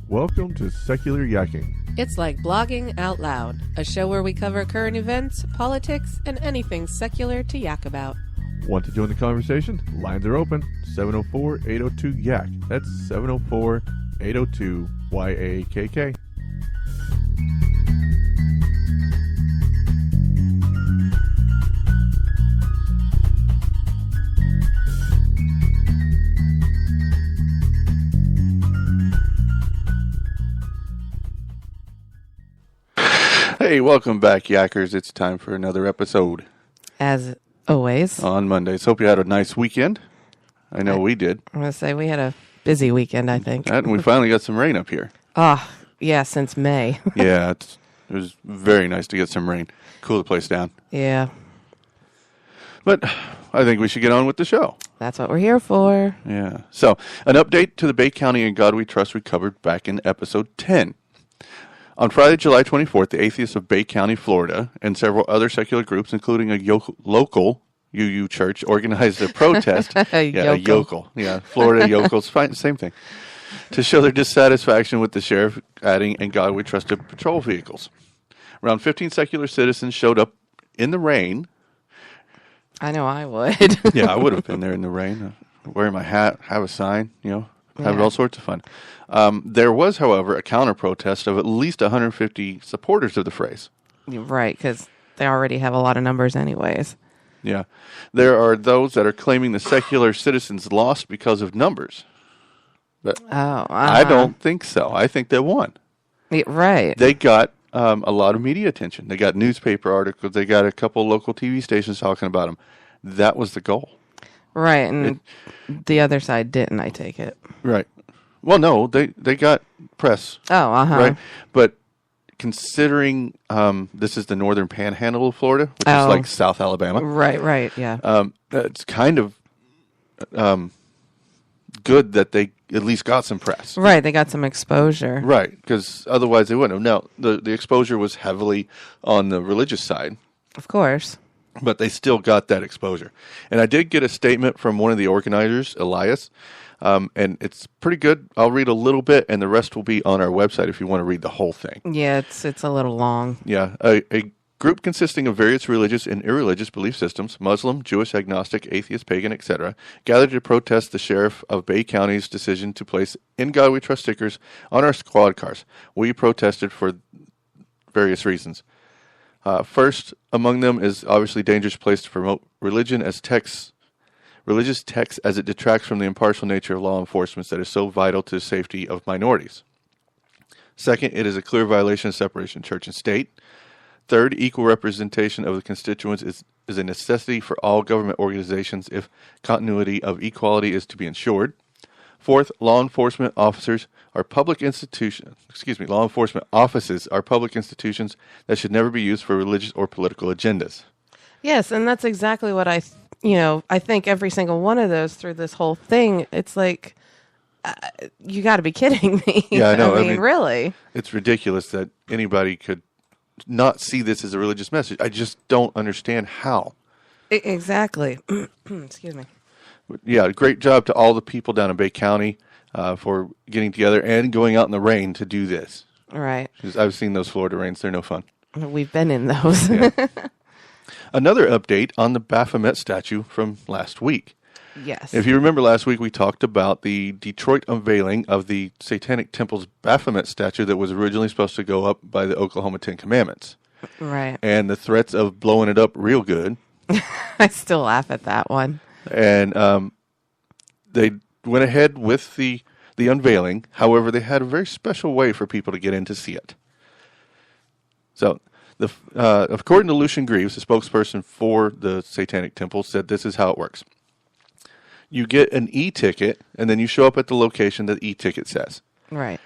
Welcome to Secular Yakking. It's like blogging out loud, a show where we cover current events, politics, and anything secular to yak about. Want to join the conversation? Lines are open. 704-802-YAK. That's 704-802-YAKK. Hey, welcome back, Yackers. It's time for another episode. As always. On Mondays. Hope you had a nice weekend. I know we did. I'm going to say we had a busy weekend, I think. And we finally got some rain up here. Oh, yeah, since May. Yeah, it was very nice to get some rain. Cool the place down. Yeah. But I think we should get on with the show. That's what we're here for. Yeah. So, an update to the Bay County and God We Trust we covered back in episode 10. On Friday, July 24th, the Atheists of Bay County, Florida, and several other secular groups, including a local UU church, organized a protest. A yokel. Yeah, Florida yokels, fine, same thing. To show their dissatisfaction with the sheriff adding and God We Trusted patrol vehicles. Around 15 secular citizens showed up in the rain. I know I would. Yeah, I would have been there in the rain, wearing my hat, have a sign, having all sorts of fun. There was, however, a counter-protest of at least 150 supporters of the phrase. Right, because they already have a lot of numbers anyways. Yeah. There are those that are claiming the secular citizens lost because of numbers. But I don't think so. I think they won. Yeah, right. They got a lot of media attention. They got newspaper articles. They got a couple local TV stations talking about them. That was the goal. Right, and the other side didn't, I take it. Right. Well, no, they got press. Oh, right. But considering this is the northern panhandle of Florida, which is like South Alabama. Right, yeah. It's kind of good that they at least got some press. Right, they got some exposure. Right, because otherwise they wouldn't have. Now, the exposure was heavily on the religious side. Of course. But they still got that exposure. And I did get a statement from one of the organizers, Elias, and it's pretty good. I'll read a little bit, and the rest will be on our website if you want to read the whole thing. Yeah, it's a little long. Yeah, a group consisting of various religious and irreligious belief systems, Muslim, Jewish, agnostic, atheist, pagan, etc., gathered to protest the sheriff of Bay County's decision to place "In God We Trust" stickers on our squad cars. We protested for various reasons. First among them is obviously dangerous place to promote religious texts as it detracts from the impartial nature of law enforcement that is so vital to the safety of minorities. Second, it is a clear violation of separation of church and state. Third, equal representation of the constituents is a necessity for all government organizations if continuity of equality is to be ensured. Fourth, law enforcement offices are public institutions that should never be used for religious or political agendas. Yes, and that's exactly what I think every single one of those through this whole thing, it's like, you got to be kidding me. Yeah, I know. I mean, really. It's ridiculous that anybody could not see this as a religious message. I just don't understand how. Exactly. Excuse me. Yeah, great job to all the people down in Bay County for getting together and going out in the rain to do this. Right. 'Cause I've seen those Florida rains. They're no fun. We've been in those. Yeah. Another update on the Baphomet statue from last week. Yes. If you remember last week, we talked about the Detroit unveiling of the Satanic Temple's Baphomet statue that was originally supposed to go up by the Oklahoma Ten Commandments. Right. And the threats of blowing it up real good. I still laugh at that one. And they went ahead with the unveiling. However, they had a very special way for people to get in to see it. So, according to Lucian Greaves, the spokesperson for the Satanic Temple, said this is how it works. You get an e-ticket, and then you show up at the location that the e-ticket says. Right.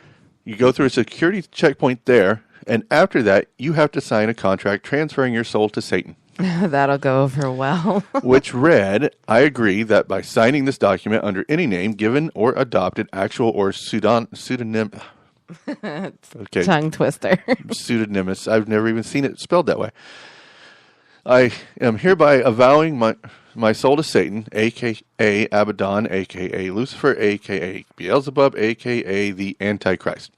You go through a security checkpoint there, and after that, you have to sign a contract transferring your soul to Satan. That'll go over well. Which read, I agree that by signing this document under any name, given or adopted, actual or pseudonym... Okay. Tongue twister. Pseudonymous. I've never even seen it spelled that way. I am hereby avowing my soul to Satan, a.k.a. Abaddon, a.k.a. Lucifer, a.k.a. Beelzebub, a.k.a. the Antichrist.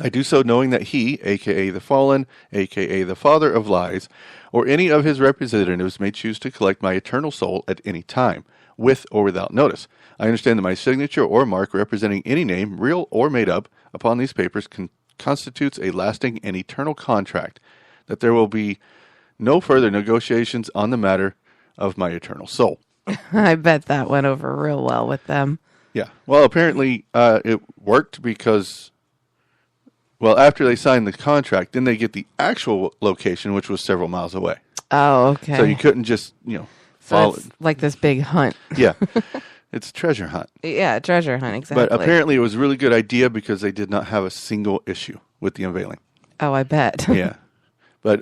I do so knowing that he, a.k.a. the fallen, a.k.a. the father of lies, or any of his representatives may choose to collect my eternal soul at any time, with or without notice. I understand that my signature or mark representing any name, real or made up, upon these papers constitutes a lasting and eternal contract, that there will be no further negotiations on the matter of my eternal soul. I bet that went over real well with them. Yeah. Well, apparently it worked because, well, after they signed the contract, then they get the actual location, which was several miles away. Oh, okay. So you couldn't just, follow it's like this big hunt. Yeah. It's a treasure hunt. Yeah, treasure hunt, exactly. But apparently it was a really good idea because they did not have a single issue with the unveiling. Oh, I bet. Yeah. But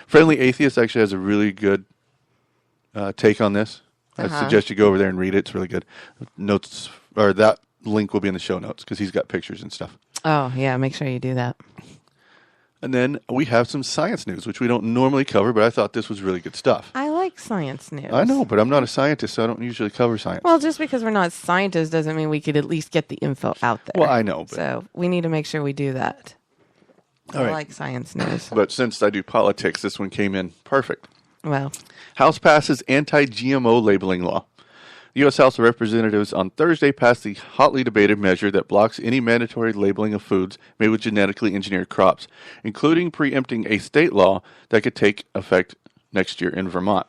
Friendly Atheist actually has a really good take on this. I suggest you go over there and read it. It's really good. Notes, or that link will be in the show notes because he's got pictures and stuff. Oh, yeah, make sure you do that. And then we have some science news, which we don't normally cover, but I thought this was really good stuff. I like science news. I know, but I'm not a scientist, so I don't usually cover science. Well, just because we're not scientists doesn't mean we could at least get the info out there. Well, I know. But... So we need to make sure we do that. All right. I like science news. But since I do politics, this one came in perfect. Well. House passes anti-GMO labeling law. The U.S. House of Representatives on Thursday passed the hotly debated measure that blocks any mandatory labeling of foods made with genetically engineered crops, including preempting a state law that could take effect next year in Vermont.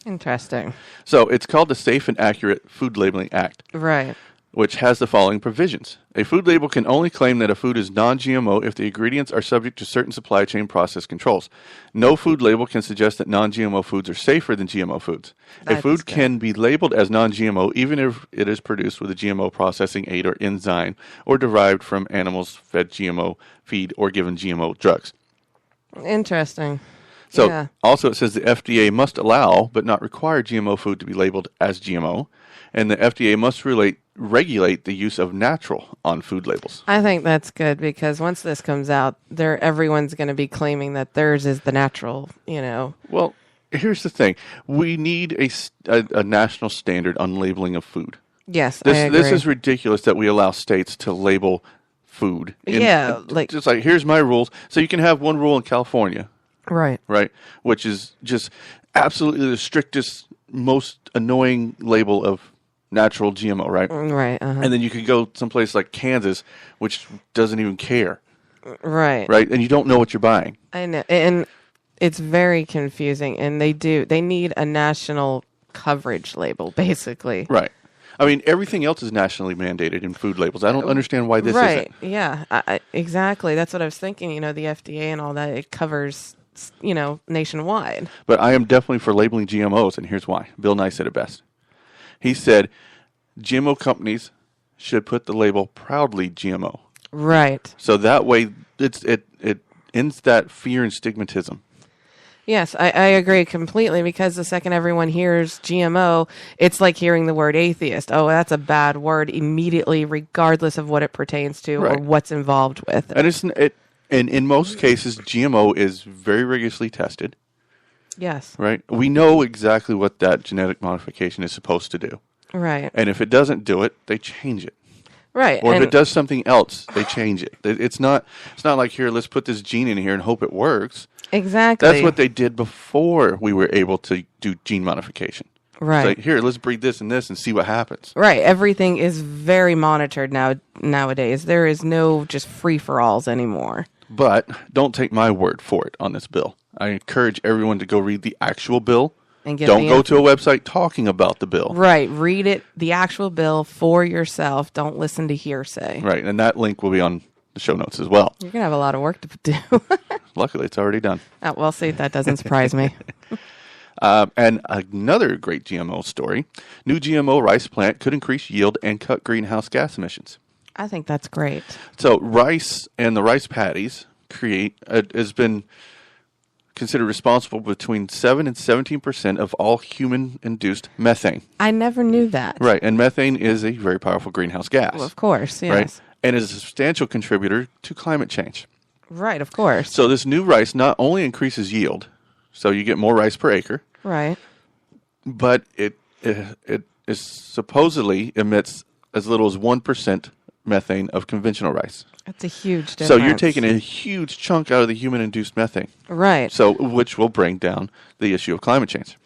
Interesting. So it's called the Safe and Accurate Food Labeling Act. Right. Which has the following provisions. A food label can only claim that a food is non-GMO if the ingredients are subject to certain supply chain process controls. No food label can suggest that non-GMO foods are safer than GMO foods. A food can be labeled as non-GMO even if it is produced with a GMO processing aid or enzyme or derived from animals fed GMO feed or given GMO drugs. Interesting. So also it says the FDA must allow but not require GMO food to be labeled as GMO, and the FDA must regulate the use of natural on food labels. I think that's good because once this comes out, everyone's going to be claiming that theirs is the natural, Well, here's the thing. We need a national standard on labeling of food. Yes, I agree. This is ridiculous that we allow states to label food. Just like, here's my rules. So you can have one rule in California, Right. right? Which is just absolutely the strictest, most annoying label of natural GMO, right? Right. And then you could go someplace like Kansas, which doesn't even care, Right. right? And you don't know what you're buying. I know. And it's very confusing. And they need a national coverage label, basically. Right. I mean, everything else is nationally mandated in food labels. I don't understand why this right. isn't. Yeah. Exactly. That's what I was thinking. You know, the FDA and all that, it covers, nationwide. But I am definitely for labeling GMOs, and here's why. Bill Nye said it best. He said GMO companies should put the label proudly GMO. Right. So that way it ends that fear and stigmatism. Yes, I agree completely, because the second everyone hears GMO, it's like hearing the word atheist. Oh, that's a bad word immediately, regardless of what it pertains to or Right. what's involved with it. And in most cases, GMO is very rigorously tested, Yes. right? We know exactly what that genetic modification is supposed to do. Right. And if it doesn't do it, they change it. Right. Or if it does something else, they change it. It's not like, here, let's put this gene in here and hope it works. Exactly. That's what they did before we were able to do gene modification. Right. It's like, here, let's breed this and this and see what happens. Right. Everything is very monitored nowadays. There is no just free-for-alls anymore. But don't take my word for it on this bill. I encourage everyone to go read the actual bill. And get Don't go to a website talking about the bill. Right. Read it, the actual bill, for yourself. Don't listen to hearsay. Right. And that link will be on the show notes as well. You're going to have a lot of work to do. Luckily, it's already done. Oh, well, see, that doesn't surprise me. And another great GMO story. New GMO rice plant could increase yield and cut greenhouse gas emissions. I think that's great. So rice and the rice paddies has been considered responsible between 7 and 17% of all human-induced methane. I never knew that. Right, and methane is a very powerful greenhouse gas. Well, of course, yes. Right, and is a substantial contributor to climate change. Right, of course. So this new rice not only increases yield, so you get more rice per acre, Right. but it is supposedly emits as little as 1% methane of conventional rice. That's a huge difference. So you're taking a huge chunk out of the human-induced methane. Right. So which will bring down the issue of climate change.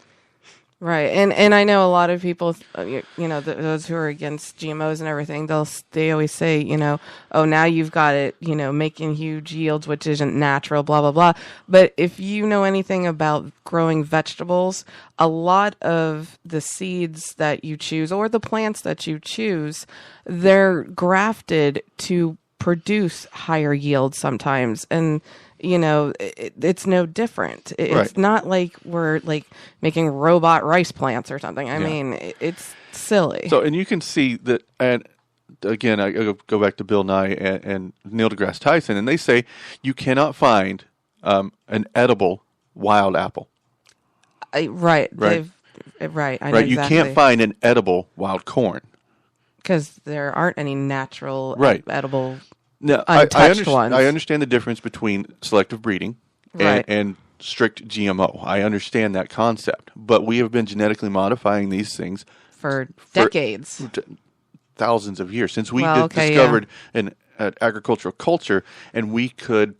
Right, and I know a lot of people, those who are against GMOs and everything, they always say, oh, now you've got it, making huge yields, which isn't natural, blah, blah, blah. But if you know anything about growing vegetables, a lot of the seeds that you choose or the plants that you choose, they're grafted to produce higher yields sometimes. And it's no different. It's Right. not like we're like making robot rice plants or something. I mean, it's silly. So, and you can see that, and again, I go back to Bill Nye and Neil deGrasse Tyson, and they say you cannot find an edible wild apple. Right. Right. I know Right. exactly. You can't find an edible wild corn. Because there aren't any natural Right. edible Now, untouched ones. I understand the difference between selective breeding Right. and strict GMO. I understand that concept. But we have been genetically modifying these things for decades. thousands of years since we Well, discovered an agricultural culture, and we could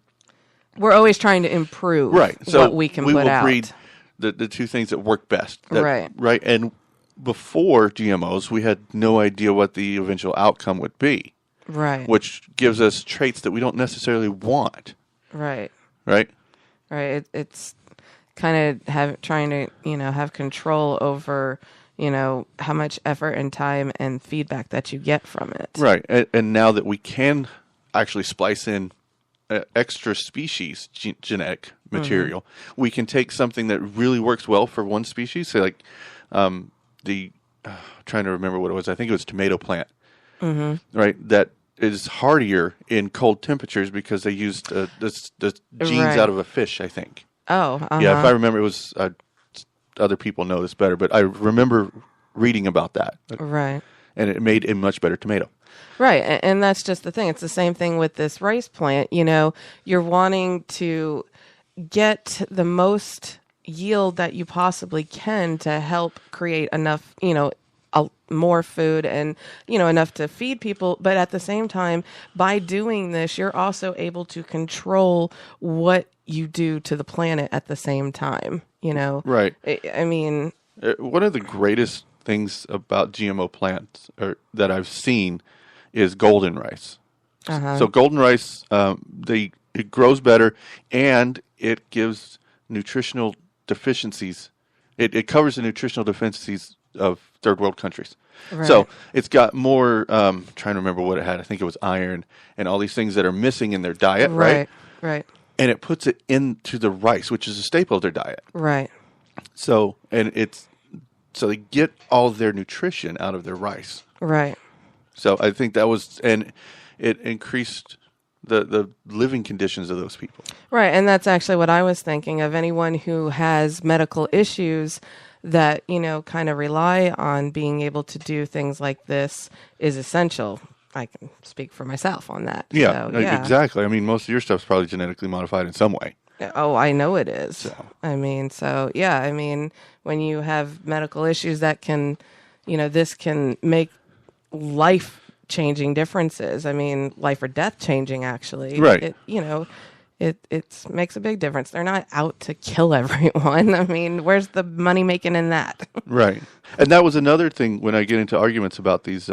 We're always trying to improve so what we can we put will out. breed the two things that work best. Right. Right. And before GMOs, we had no idea what the eventual outcome would be, Right. which gives us traits that we don't necessarily want. Right. Right. Right. It's kind of trying to, have control over, how much effort and time and feedback that you get from it. Right. And now that we can actually splice in extra species genetic material, we can take something that really works well for one species, say like trying to remember what it was. I think it was tomato plant, right? That is hardier in cold temperatures because they used the genes Right. out of a fish, I think. Oh, uh-huh. Yeah, if I remember, it was other people know this better, but I remember reading about that. Right. And it made a much better tomato. Right. And that's just the thing. It's the same thing with this rice plant. You're wanting to get the most yield that you possibly can to help create enough, more food and, enough to feed people. But at the same time, by doing this, you're also able to control what you do to the planet at the same time, Right. I mean, one of the greatest things about GMO plants that I've seen is golden rice. So golden rice, it grows better, and it gives nutritional deficiencies. It covers the nutritional deficiencies of third world countries. Right. So it's got more, trying to remember what it had. I think it was iron and all these things that are missing in their diet, right? Right. And it puts it into the rice, which is a staple of their diet. Right. So they get all their nutrition out of their rice. Right. So I think that was, and it increased the living conditions of those people. Right, and that's actually what I was thinking of. Anyone who has medical issues that, kind of rely on being able to do things like this is essential. I can speak for myself on that. Yeah, So, exactly. I mean, most of your stuff's probably genetically modified in some way. Oh, I know it is. So. When you have medical issues that can, this can make life-changing differences. I mean, life or death changing, actually. Right. It makes a big difference. They're not out to kill everyone. I mean, where's the money making in that? Right. And that was another thing when I get into arguments about these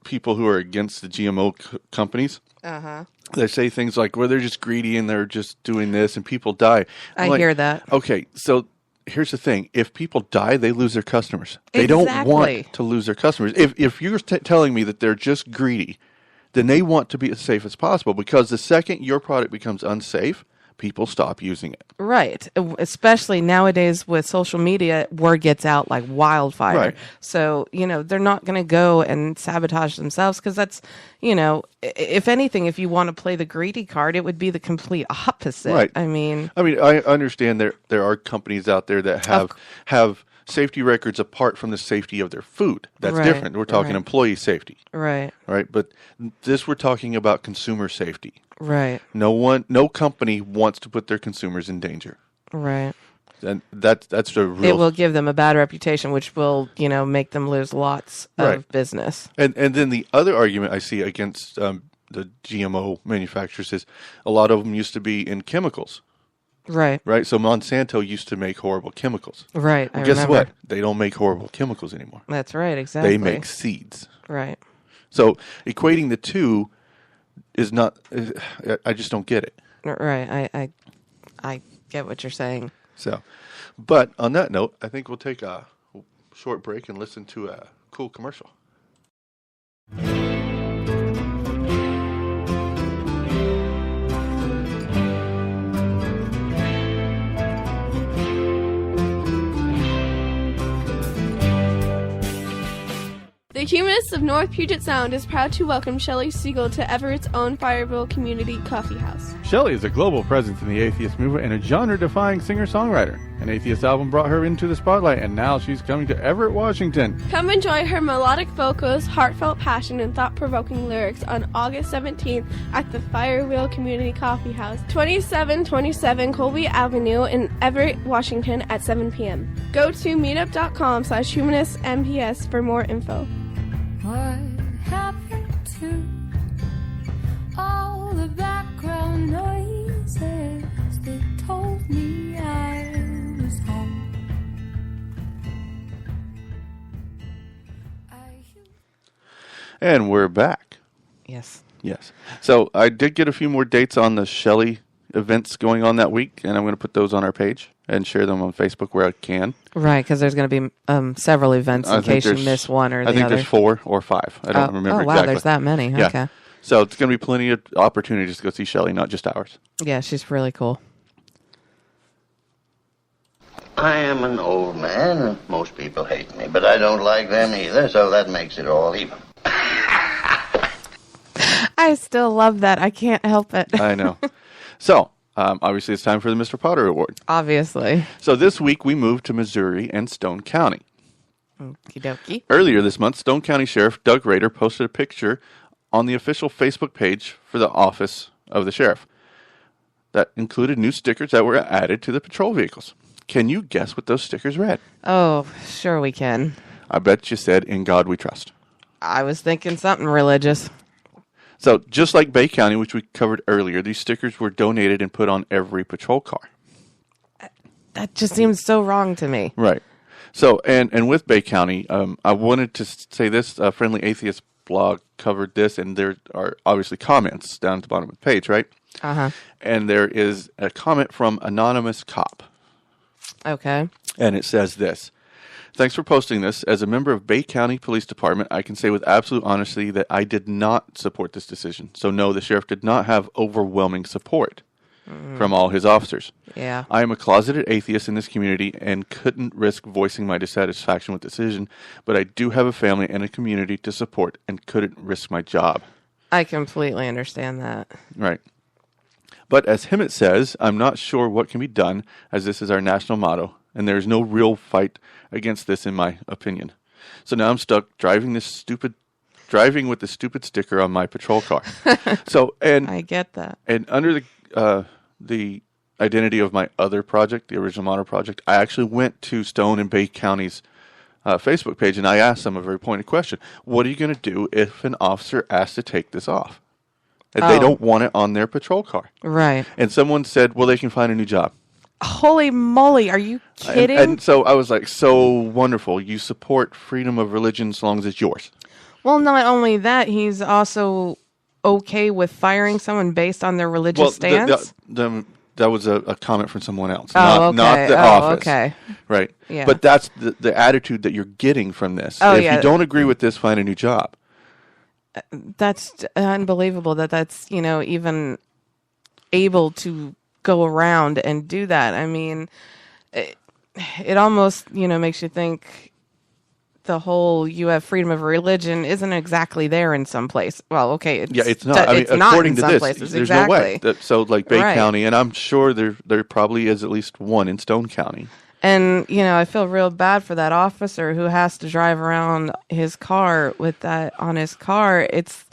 people who are against the GMO companies. They say things like, well, they're just greedy and they're just doing this and people die. I hear that. Okay, so here's the thing. If people die, they lose their customers. They don't want to lose their customers. If you're telling me that they're just greedy, then they want to be as safe as possible, because the second your product becomes unsafe, people stop using it. Right. Especially nowadays with social media, word gets out like wildfire. Right. So, they're not going to go and sabotage themselves, because that's, if anything, if you want to play the greedy card, it would be the complete opposite. Right. I mean, I understand there are companies out there that have safety records apart from the safety of their food. That's Right, different. We're talking right. employee we're talking about consumer safety. Right. No company wants to put their consumers in danger. Right. And that's the real. It will give them a bad reputation, which will, make them lose lots of business. And then the other argument I see against the GMO manufacturers is a lot of them used to be in chemicals. Right. Right. So Monsanto used to make horrible chemicals. Right. Well, guess what? They don't make horrible chemicals anymore. That's right. Exactly. They make seeds. Right. So equating the two is not. I just don't get it. Right. I get what you're saying. So, but on that note, I think we'll take a short break and listen to a cool commercial. The Humanists of North Puget Sound is proud to welcome Shelley Siegel to Everett's own Fireville Community Coffee House. Shelley is a global presence in the atheist movement and a genre-defying singer-songwriter. An Atheist album brought her into the spotlight, and now she's coming to Everett, Washington. Come enjoy her melodic vocals, heartfelt passion, and thought-provoking lyrics on August 17th at the Firewheel Community Coffee House, 2727 Colby Avenue in Everett, Washington at 7 p.m. Go to meetup.com/humanistmps for more info. What happened to all the background noises that told me I was home? And we're back. Yes. Yes. So I did get a few more dates on the Shelley events going on that week, and I'm going to put those on our page and share them on Facebook where I can. Right, because there's going to be several events in case you miss one or the other. I think there's 4 or 5. I don't remember exactly. Oh, wow, there's that many. Yeah. Okay. So it's going to be plenty of opportunities to go see Shelley, not just ours. Yeah, she's really cool. I am an old man, and most people hate me, but I don't like them either, so that makes it all even. I still love that. I can't help it. I know. So, obviously it's time for the Mr. Potter Award. Obviously. So this week we moved to Missouri and Stone County. Okie dokie. Earlier this month, Stone County Sheriff Doug Rader posted a picture on the official Facebook page for the office of the sheriff that included new stickers that were added to the patrol vehicles. Can you guess what those stickers read? Oh, sure we can. I bet you said, "In God We Trust." I was thinking something religious. So, just like Bay County, which we covered earlier, these stickers were donated and put on every patrol car. That just seems so wrong to me. Right. So, and with Bay County, I wanted to say this. Friendly Atheist blog covered this, and there are obviously comments down at the bottom of the page, right? Uh-huh. And there is a comment from Anonymous Cop. Okay. And it says this. Thanks for posting this. As a member of Bay County Police Department, I can say with absolute honesty that I did not support this decision. So no, the sheriff did not have overwhelming support from all his officers. Yeah. I am a closeted atheist in this community and couldn't risk voicing my dissatisfaction with the decision, but I do have a family and a community to support and couldn't risk my job. I completely understand that. Right. But as Hemmett says, I'm not sure what can be done, as this is our national motto, and there is no real fight against this, in my opinion. So now I'm stuck driving with the stupid sticker on my patrol car. I get that. And under the identity of my other project, the Original Motto Project, I actually went to Stone and Bay County's Facebook page, and I asked them a very pointed question. What are you going to do if an officer asks to take this off? And they don't want it on their patrol car. Right. And someone said, well, they can find a new job. Holy moly, are you kidding? And so I was like, so wonderful. You support freedom of religion as long as it's yours. Well, not only that, he's also okay with firing someone based on their religious stance? That was a comment from someone else, okay. not the office. Okay. Right. Yeah. But that's the attitude that you're getting from this. If you don't agree with this, find a new job. That's unbelievable that's, even able to go around and do that. I mean, it almost, makes you think the whole you have freedom of religion isn't exactly there in some place. Well, okay. It's not. It's not according in some places. There's exactly. no way. So like Bay County, and I'm sure there probably is at least one in Stone County. And, I feel real bad for that officer who has to drive around his car with that on his car. It's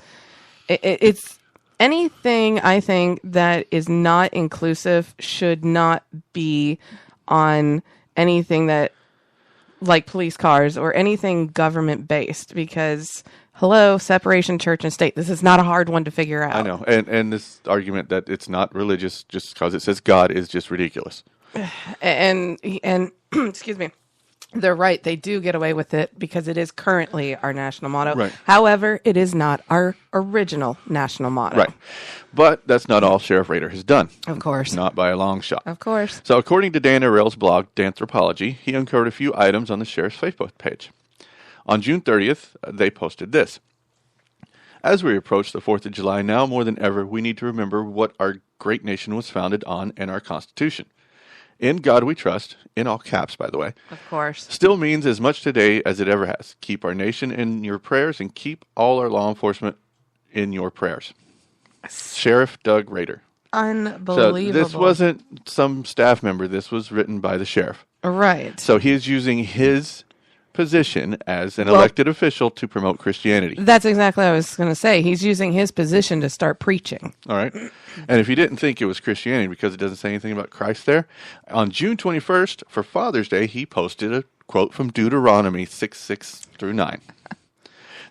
anything, I think, that is not inclusive should not be on anything that, like police cars or anything government based, because hello, separation church and state. This is not a hard one to figure out. I know. And this argument that it's not religious just because it says God is just ridiculous. And excuse me, they're right. They do get away with it because it is currently our national motto. Right. However, it is not our original national motto. Right. But that's not all Sheriff Rader has done. Of course. Not by a long shot. Of course. So according to Dan Arell's blog, Danthropology, he uncovered a few items on the sheriff's Facebook page. On June 30th, they posted this. As we approach the 4th of July, now more than ever, we need to remember what our great nation was founded on and our Constitution. In God we trust, in all caps, by the way. Of course. Still means as much today as it ever has. Keep our nation in your prayers and keep all our law enforcement in your prayers. Sheriff Doug Rader. Unbelievable. So this wasn't some staff member. This was written by the sheriff. Right. So he is using his position as an elected official to promote Christianity. That's exactly what I was going to say. He's using his position to start preaching. All right. And if you didn't think it was Christianity because it doesn't say anything about Christ there, on June 21st, for Father's Day, he posted a quote from Deuteronomy 6:6-9.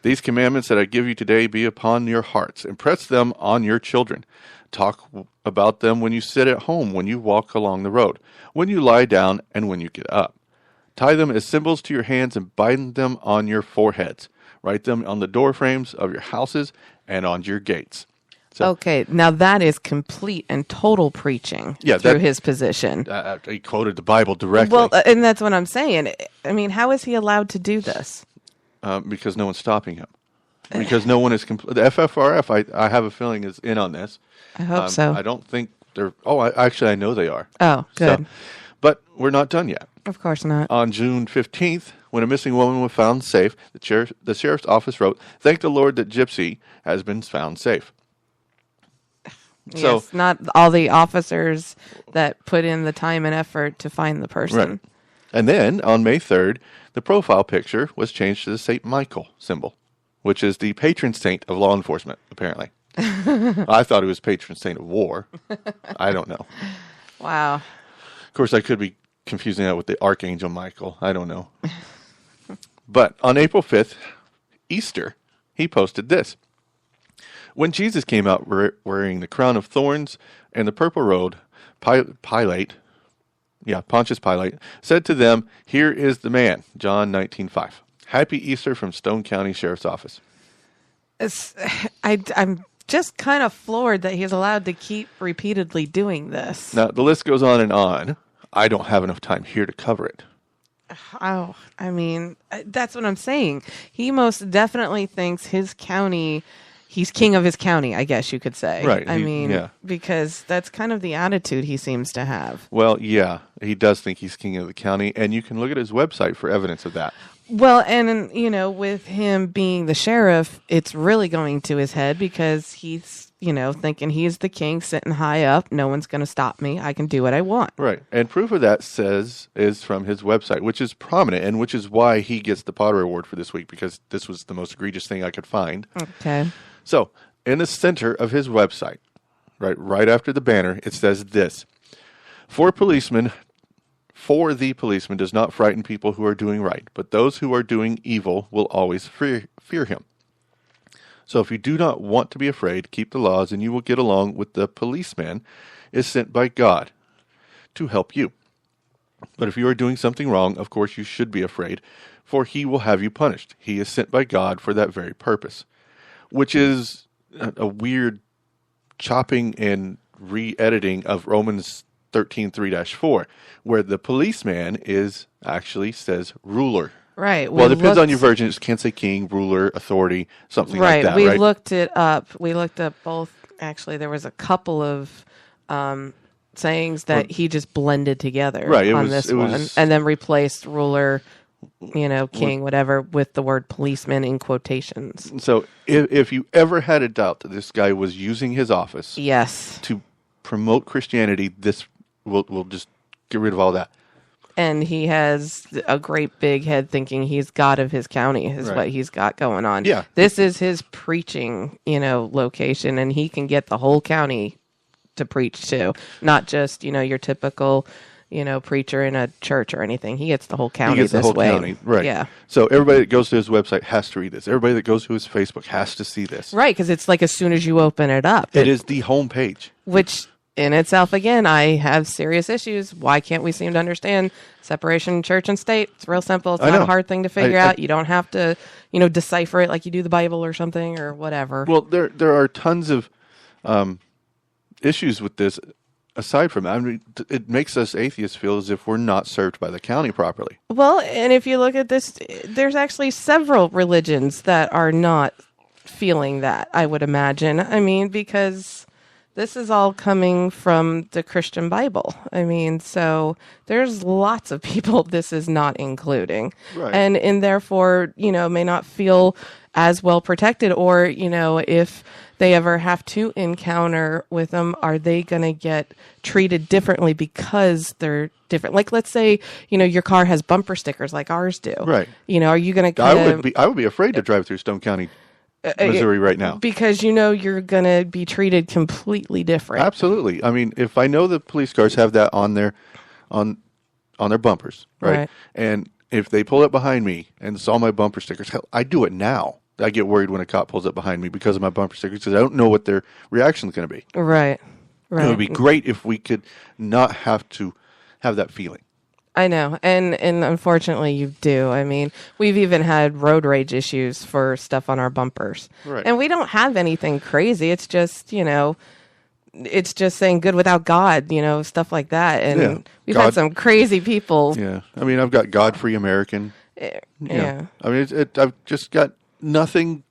These commandments that I give you today be upon your hearts. Impress them on your children. Talk about them when you sit at home, when you walk along the road, when you lie down, and when you get up. Tie them as symbols to your hands and bind them on your foreheads. Write them on the door frames of your houses and on your gates. So, okay, now that is complete and total preaching through his position. He quoted the Bible directly. Well, and that's what I'm saying. I mean, how is he allowed to do this? Because no one's stopping him. Because no one is... the FFRF, I have a feeling, is in on this. I hope so. I don't think they're... I know they are. Oh, good. But we're not done yet. Of course not. On June 15th, when a missing woman was found safe, the sheriff's office wrote, "Thank the Lord that Gypsy has been found safe." Yes, not all the officers that put in the time and effort to find the person. Right. And then, on May 3rd, the profile picture was changed to the St. Michael symbol, which is the patron saint of law enforcement, apparently. I thought it was patron saint of war. I don't know. Wow. Of course, I could be confusing that with the Archangel Michael. I don't know. But on April 5th, Easter, he posted this. When Jesus came out wearing the crown of thorns and the purple robe, Pontius Pilate, said to them, "Here is the man." John 19:5. Happy Easter from Stone County Sheriff's Office. I'm just kind of floored that he's allowed to keep repeatedly doing this. Now, the list goes on and on. I don't have enough time here to cover it. Oh, I mean, that's what I'm saying. He most definitely thinks his county, he's king of his county, I guess you could say. Right. Because that's kind of the attitude he seems to have. Well, yeah, he does think he's king of the county, and you can look at his website for evidence of that. Well, and, with him being the sheriff, it's really going to his head because he's, thinking he's the king sitting high up. No one's going to stop me. I can do what I want. Right. And proof of that is from his website, which is prominent and which is why he gets the Potter Award for this week, because this was the most egregious thing I could find. Okay. So, in the center of his website, right after the banner, it says this: For the policeman does not frighten people who are doing right, but those who are doing evil will always fear him. So if you do not want to be afraid, keep the laws, and you will get along with the policeman is sent by God to help you. But if you are doing something wrong, of course you should be afraid, for he will have you punished. He is sent by God for that very purpose. Which is a weird chopping and re-editing of Romans 13:3-4, where the policeman says ruler. Right. Well, it depends on your version. It can't say king, ruler, authority, something like that. We looked it up. We looked up both. Actually, there was a couple of sayings that he just blended together on this one, and then replaced ruler, king, whatever, with the word policeman in quotations. So if you ever had a doubt that this guy was using his office to promote Christianity, this will just get rid of all that. And he has a great big head thinking he's God of his county is what he's got going on. Yeah. This is his preaching, location, and he can get the whole county to preach to, not just, your typical, preacher in a church or anything. He gets the whole county He gets the whole county, right. Yeah. So everybody that goes to his website has to read this. Everybody that goes to his Facebook has to see this. Right, because it's like as soon as you open it up. It is the home page. Which in itself, again, I have serious issues. Why can't we seem to understand separation church and state? It's real simple. It's not a hard thing to figure out. You don't have to, decipher it like you do the Bible or something or whatever. Well, there are tons of issues with this. Aside from that, I mean, it makes us atheists feel as if we're not served by the county properly. Well, and if you look at this, there's actually several religions that are not feeling that, I would imagine. I mean, because this is all coming from the Christian Bible. I mean, so there's lots of people this is not including. Right. And therefore, may not feel as well protected, or, if they ever have to encounter with them, are they going to get treated differently because they're different? Like, let's say, your car has bumper stickers like ours do. Right. Are you going to I would be afraid to drive through Stone County, Missouri right now. Because you're going to be treated completely different. Absolutely. I mean, if I know the police cars have that on their bumpers, right? And if they pull up behind me and saw my bumper stickers, hell, I do it now. I get worried when a cop pulls up behind me because of my bumper stickers, because I don't know what their reaction is going to be. Right. It would be great if we could not have to have that feeling. I know. And unfortunately you do. I mean, we've even had road rage issues for stuff on our bumpers. Right. And we don't have anything crazy. It's just, it's just saying good without God, stuff like that. And we've had some crazy people. Yeah. I mean, I've got God-free American. Yeah. I mean, I've just got nothing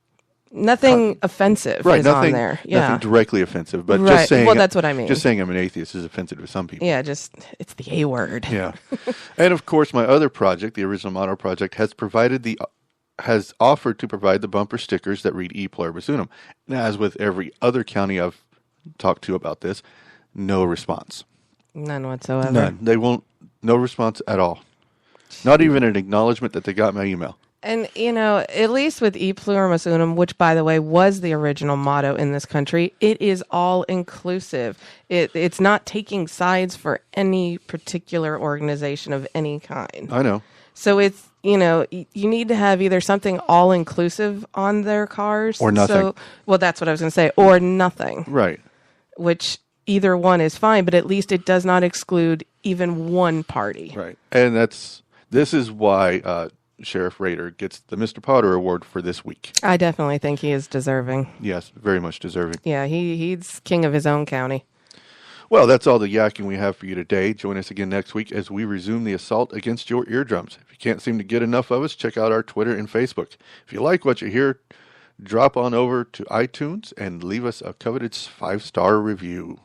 offensive is on there. Yeah. Nothing directly offensive, but right. just saying. Well, that's what I mean. Just saying I'm an atheist is offensive to some people. Yeah, it's the A word. Yeah. And of course, my other project, the Original Motto Project, has offered to provide the bumper stickers that read E pluribus unum. Now, as with every other county I've talked to about this, no response. None whatsoever. None. They won't. No response at all. Not even an acknowledgement that they got my email. And, at least with E Plurimus Unum, which, by the way, was the original motto in this country, it is all inclusive. It's not taking sides for any particular organization of any kind. I know. So it's, you need to have either something all inclusive on their cars. Or nothing. Well, that's what I was going to say. Or nothing. Right. Which either one is fine, but at least it does not exclude even one party. Right. And this is why Sheriff Rader gets the Mr. Potter Award for this week. I definitely think he is deserving. Yes, very much deserving. Yeah, he's king of his own county. Well, that's all the yakking we have for you today. Join us again next week as we resume the assault against your eardrums. If you can't seem to get enough of us, check out our Twitter and Facebook. If you like what you hear, drop on over to iTunes and leave us a coveted 5-star review.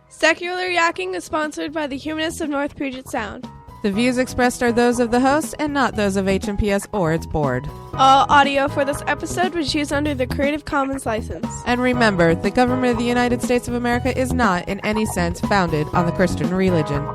Secular Yakking is sponsored by the Humanists of North Puget Sound. The views expressed are those of the host and not those of HMPS or its board. All audio for this episode was used under the Creative Commons license. And remember, the government of the United States of America is not, in any sense, founded on the Christian religion.